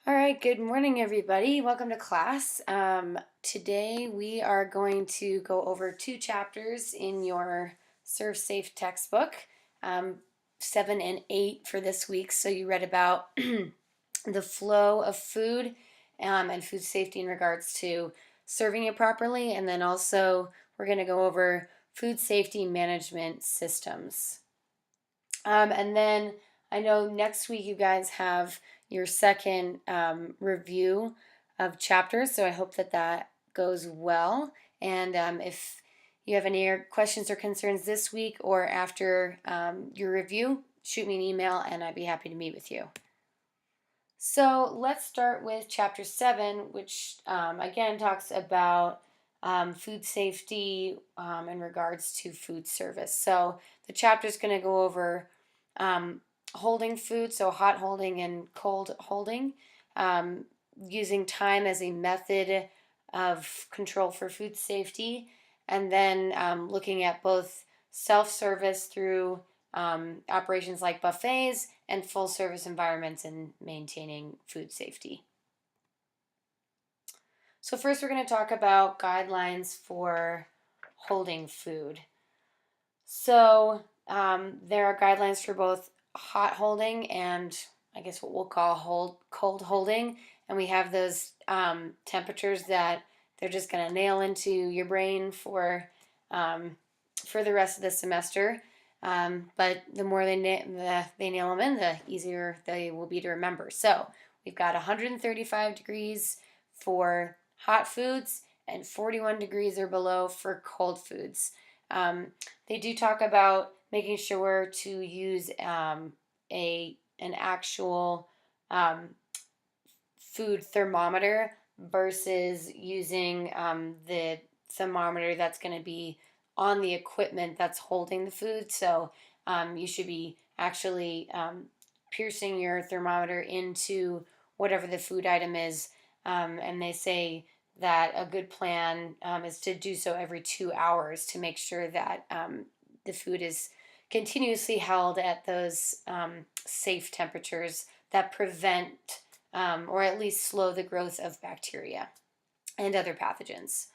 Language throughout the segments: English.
All right, good morning, everybody. Welcome to class. Today we are going to go over two chapters in your Serve Safe textbook, um, 7 and 8 for this week. So you read about the flow of food and food safety in regards to serving it properly, and then also we're going to go over food safety management systems. And then I know next week you guys have your second review of chapters, so I hope that that goes well. And if you have any questions or concerns this week or after your review, shoot me an email and I'd be happy to meet with you. So let's start with chapter 7, which again talks about food safety in regards to food service. So the chapter is going to go over um, holding food, so hot holding and cold holding, um, using time as a method of control for food safety, and then looking at both self service through operations like buffets and full service environments and maintaining food safety. So, first, we're going to talk about guidelines for holding food. So, there are guidelines for both hot holding and I guess what we'll call cold holding. And we have those temperatures that they're just going to nail into your brain um, for the rest of the semester. But the more they nail them in, the easier they will be to remember. So we've got 135 degrees for hot foods and 41 degrees or below for cold foods. Um, they do talk about making sure to use an actual um, food thermometer versus using the thermometer that's going to be on the equipment that's holding the food. So you should be actually piercing your thermometer into whatever the food item is. And they say that a good plan is to do so every 2 hours to make sure that the food is continuously held at those safe temperatures that prevent or at least slow the growth of bacteria and other pathogens.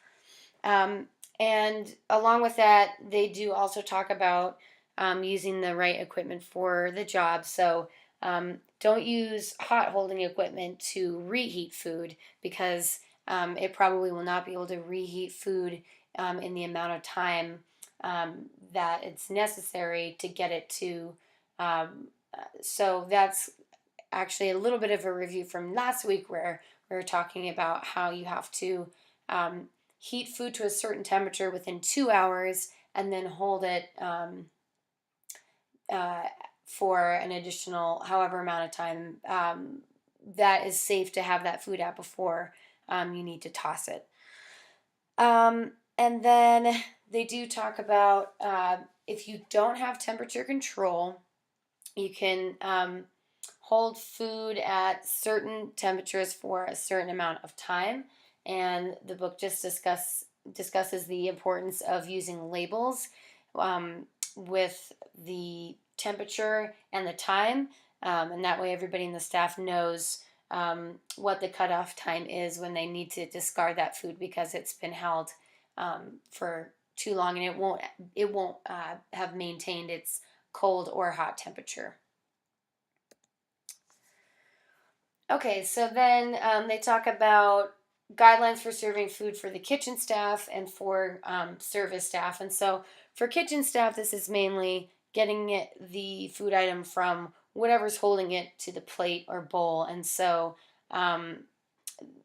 Um, and along with that, they do also talk about using the right equipment for the job. So don't use hot holding equipment to reheat food because it probably will not be able to reheat food in the amount of time that it's necessary to get it to. So that's actually a little bit of a review from last week where we were talking about how you have to heat food to a certain temperature within 2 hours and then hold it uh, for an additional however amount of time that is safe to have that food at before you need to toss it. And then they do talk about if you don't have temperature control, you can hold food at certain temperatures for a certain amount of time. And the book just discusses the importance of using labels with the temperature and the time. And that way, everybody in the staff knows what the cutoff time is when they need to discard that food because it's been held for too long and it won't have maintained its cold or hot temperature. Okay, so then they talk about guidelines for serving food for the kitchen staff and for service staff. And so for kitchen staff, this is mainly getting the food item from whatever's holding it to the plate or bowl. And so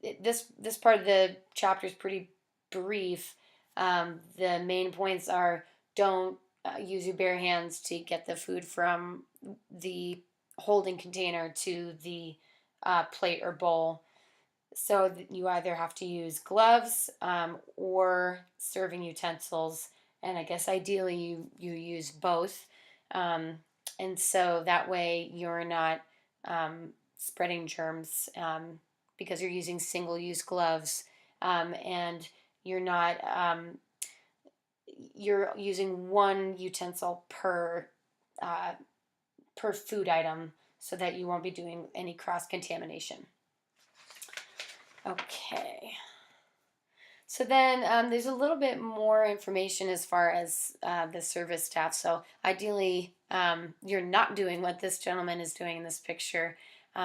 this part of the chapter is pretty brief. The main points are don't use your bare hands to get the food from the holding container to the plate or bowl. So you either have to use gloves or serving utensils, and I guess ideally you use both, and so that way you're not spreading germs because you're using single-use gloves, and you're not you're using one utensil uh, per food item so that you won't be doing any cross contamination. Okay. So then there's a little bit more information as far as the service staff. So ideally, you're not doing what this gentleman is doing in this picture.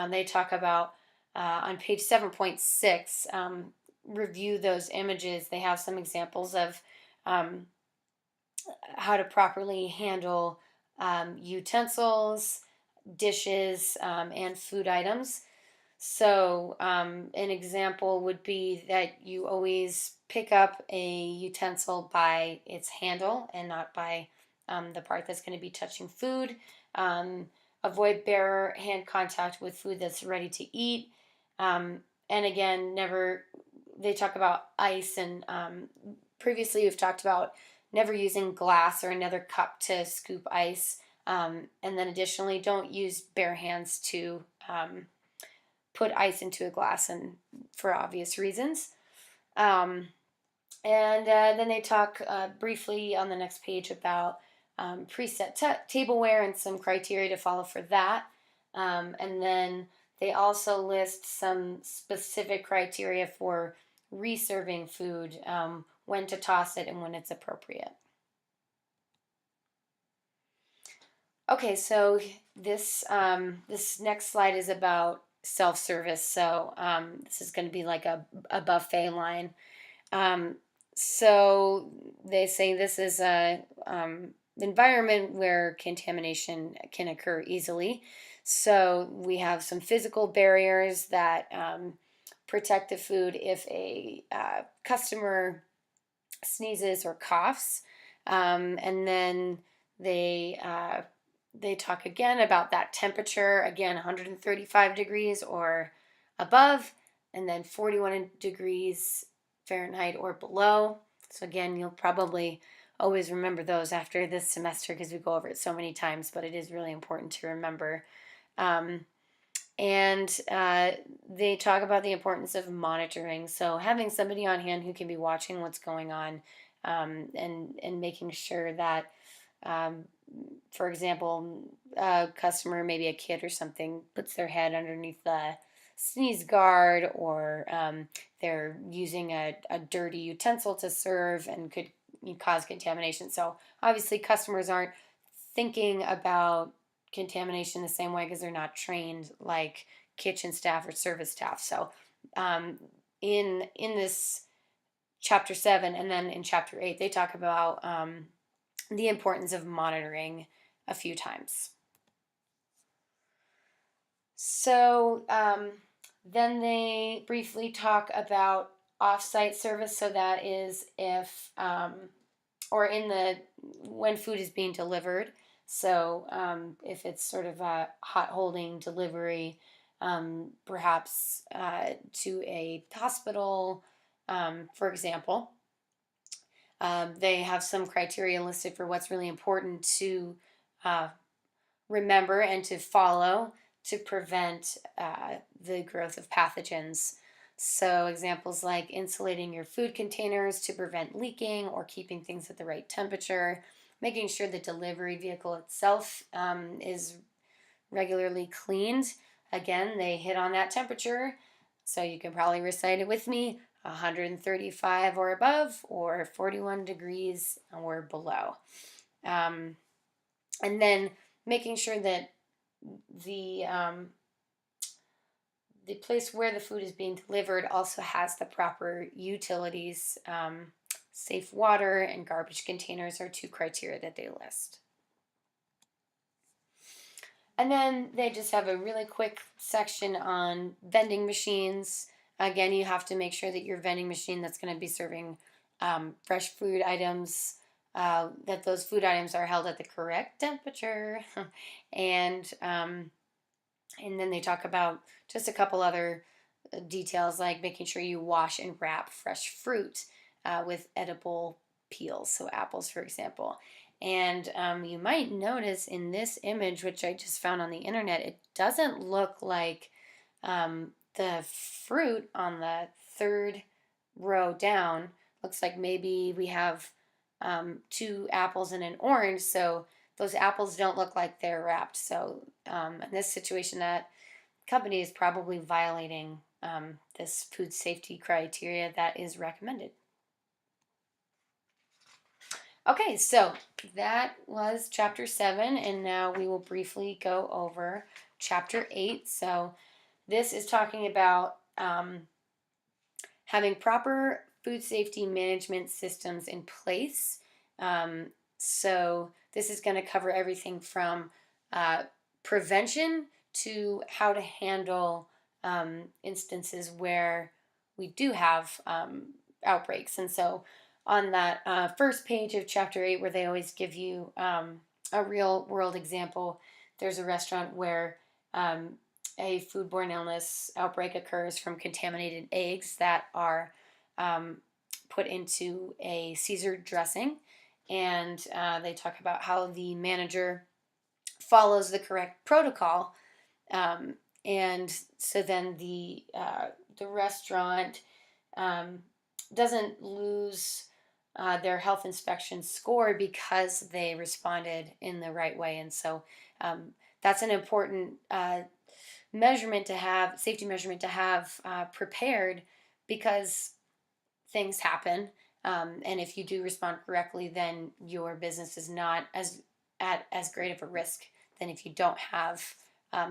They talk about on page 7.6, review those images. They have some examples of um, how to properly handle utensils, dishes, and food items. So, an example would be that you always pick up a utensil by its handle and not by the part that's going to be touching food. Um, Avoid bare hand contact with food that's ready to eat. And again, never, they talk about ice, and previously we've talked about never using glass or another cup to scoop ice. And then additionally, don't use bare hands to put ice into a glass, and for obvious reasons. Um, and then they talk briefly on the next page about preset tableware and some criteria to follow for that. And then they also list some specific criteria for reserving food, when to toss it and when it's appropriate. Okay, so this next slide is about self-service. So this is going to be like a buffet line. Um, so they say this is a environment where contamination can occur easily. So we have some physical barriers that protect the food if a customer sneezes or coughs. And then they they talk again about that temperature, again 135 degrees or above, and then 41 degrees Fahrenheit or below. So again, you'll probably always remember those after this semester because we go over it so many times, but it is really important to remember. Um, and they talk about the importance of monitoring. So having somebody on hand who can be watching what's going on, and making sure that, um, for example, a customer, maybe a kid or something, puts their head underneath the sneeze guard, or they're using a dirty utensil to serve and could cause contamination. So obviously, customers aren't thinking about contamination the same way because they're not trained like kitchen staff or service staff. So um, in this chapter 7 and then in chapter 8, they talk about the importance of monitoring a few times. So then they briefly talk about offsite service. So that is if or in the when food is being delivered. So if it's sort of a hot holding delivery, perhaps to a hospital, for example, they have some criteria listed for what's really important to uh, remember and to follow to prevent the growth of pathogens. So, examples like insulating your food containers to prevent leaking or keeping things at the right temperature, making sure the delivery vehicle itself is regularly cleaned. Again, they hit on that temperature, so you can probably recite it with me: 135 or above, or 41 degrees or below. Um, and then making sure that the um, the place where the food is being delivered also has the proper utilities. Safe water and garbage containers are two criteria that they list. And then they just have a really quick section on vending machines. Again, you have to make sure that your vending machine that's going to be serving fresh food items, that those food items are held at the correct temperature. and and then they talk about just a couple other details like making sure you wash and wrap fresh fruit with edible peels, so apples, for example. And you might notice in this image, which I just found on the internet, it doesn't look like the fruit on the third row down. Looks like maybe we have two apples and an orange, so those apples don't look like they're wrapped. So in this situation, that company is probably violating this food safety criteria that is recommended. Okay, so that was chapter 7, and now we will briefly go over chapter 8. So this is talking about having proper food safety management systems in place. So this is going to cover everything from prevention to how to handle instances where we do have outbreaks. And so on that first page of chapter 8, where they always give you a real world example, there's a restaurant where a foodborne illness outbreak occurs from contaminated eggs that are put into a Caesar dressing. And they talk about how the manager follows the correct protocol. And so then the restaurant doesn't lose their health inspection score because they responded in the right way. And so that's an important measurement to have, safety measurement to have prepared, because things happen. And if you do respond correctly, then your business is not at as great of a risk than if you don't have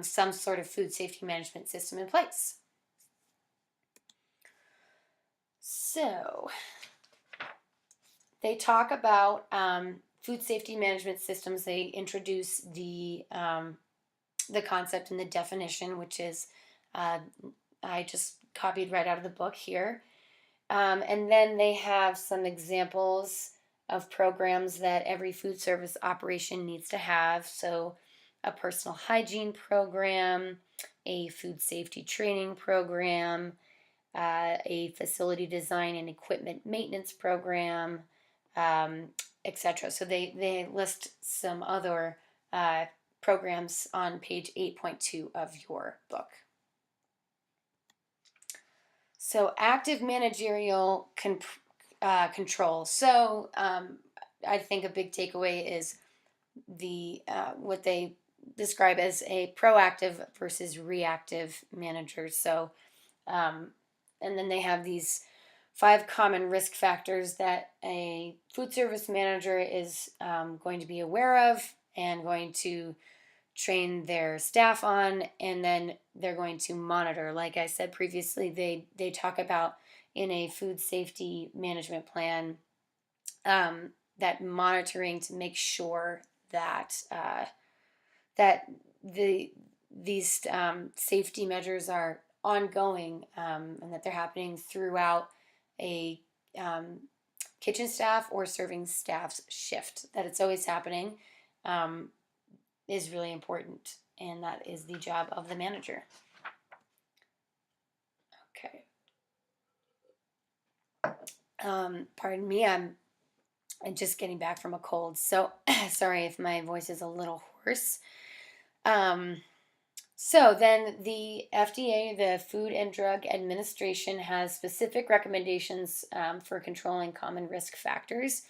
some sort of food safety management system in place. So they talk about food safety management systems. They introduce the concept and the definition, which is I just copied right out of the book here. And then they have some examples of programs that every food service operation needs to have. So a personal hygiene program, a food safety training program, a facility design and equipment maintenance program, etc. So they list some other programs on page 8.2 of your book. So active managerial control. So I think a big takeaway is the what they describe as a proactive versus reactive manager. So and then they have these 5 common risk factors that a food service manager is going to be aware of and going to train their staff on, and then they're going to monitor. Like I said previously, they talk about in a food safety management plan that monitoring to make sure that that these safety measures are ongoing, and that they're happening throughout a kitchen staff or serving staff's shift, that it's always happening, is really important, and that is the job of the manager. Okay. Pardon me, I'm just getting back from a cold, so sorry if my voice is a little hoarse. So then the FDA, the Food and Drug Administration, has specific recommendations for controlling common risk factors.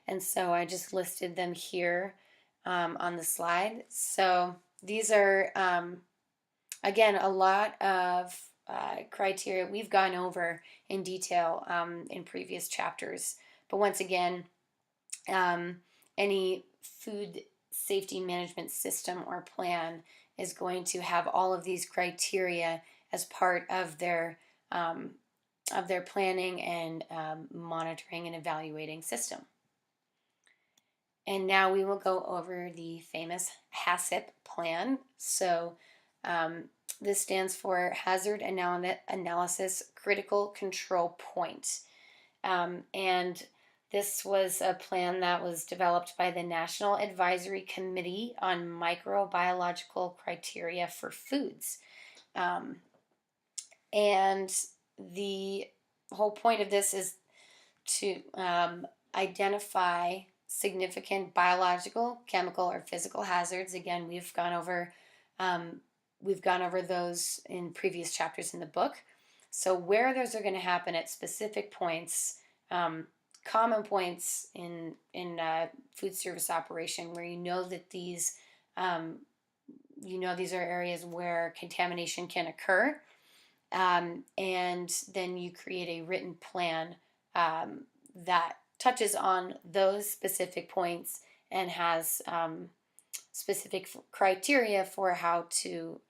And so I just listed them here on the slide. So these are, again, a lot of criteria we've gone over in detail in previous chapters. But once again, any food safety management system or plan is going to have all of these criteria as part of their planning and monitoring and evaluating system. And now we will go over the famous HACCP plan. So this stands for Hazard Analysis Critical Control Point. And this was a plan that was developed by the National Advisory Committee on Microbiological Criteria for Foods. And the whole point of this is to identify significant biological, chemical, or physical hazards. Again, we've gone over those in previous chapters in the book. So where those are going to happen at specific points, common points in food service operation, where you know that these are areas where contamination can occur, and then you create a written plan that touches on those specific points and has specific criteria for how to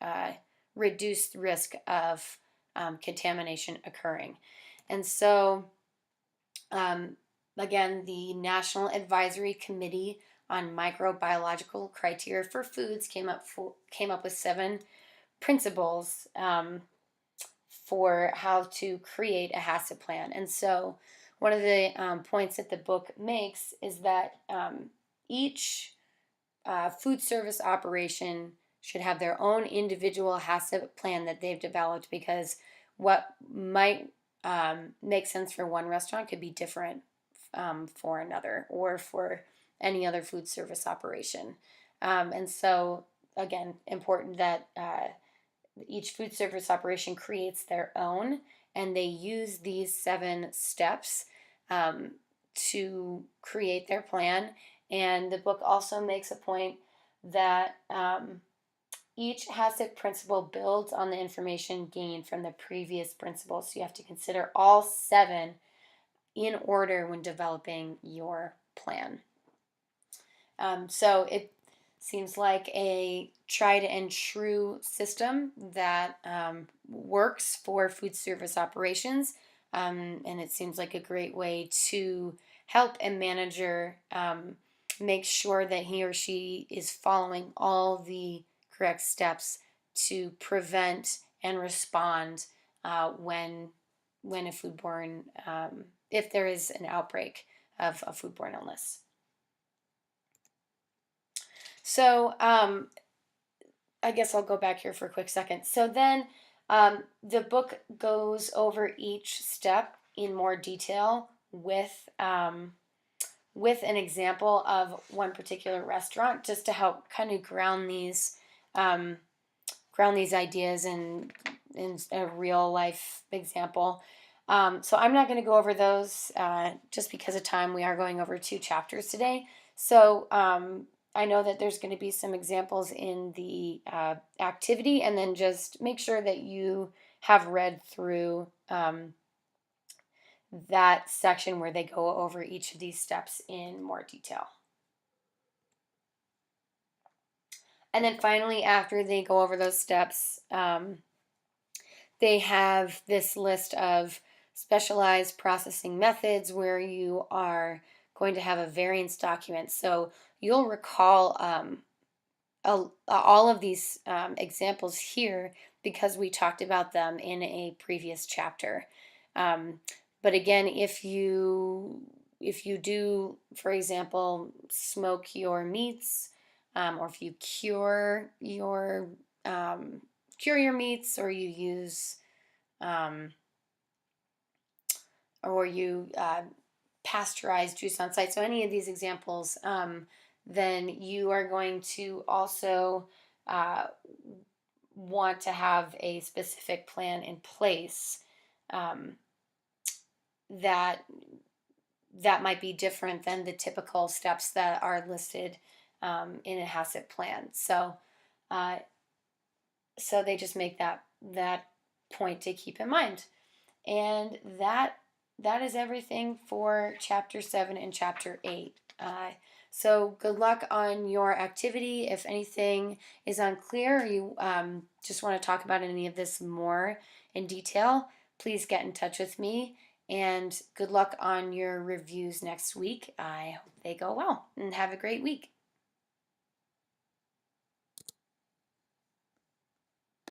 reduce the risk of contamination occurring. And so, um, again, the National Advisory Committee on Microbiological Criteria for Foods came up with 7 principles for how to create a HACCP plan. And so, one of the points that the book makes is that each food service operation should have their own individual HACCP plan that they've developed, because what might make sense for one restaurant could be different for another, or for any other food service operation. And so, again, important that each food service operation creates their own, and they use these 7 steps to create their plan. And the book also makes a point that each HACCP principle builds on the information gained from the previous principles. So you have to consider all 7 in order when developing your plan. So it seems like a tried and true system that works for food service operations. And it seems like a great way to help a manager make sure that he or she is following all the correct steps to prevent and respond when a foodborne, if there is an outbreak of a foodborne illness. So I guess I'll go back here for a quick second. So then the book goes over each step in more detail with an example of one particular restaurant, just to help kind of ground these ideas in a real life example. So I'm not going to go over those just because of time. We are going over 2 chapters today. So I know that there's going to be some examples in the activity, and then just make sure that you have read through that section where they go over each of these steps in more detail. And then finally, after they go over those steps, they have this list of specialized processing methods where you are going to have a variance document. So you'll recall all of these examples here because we talked about them in a previous chapter. But again, if you do, for example, smoke your meats, or if you cure your meats, or you use or you pasteurize juice on site, so any of these examples, then you are going to also want to have a specific plan in place that might be different than the typical steps that are listed in a HACCP plan. So they just make that point to keep in mind. And that is everything for Chapter 7 and Chapter 8. So good luck on your activity. If anything is unclear, or you just want to talk about any of this more in detail, please get in touch with me. And good luck on your reviews next week. I hope they go well, and have a great week.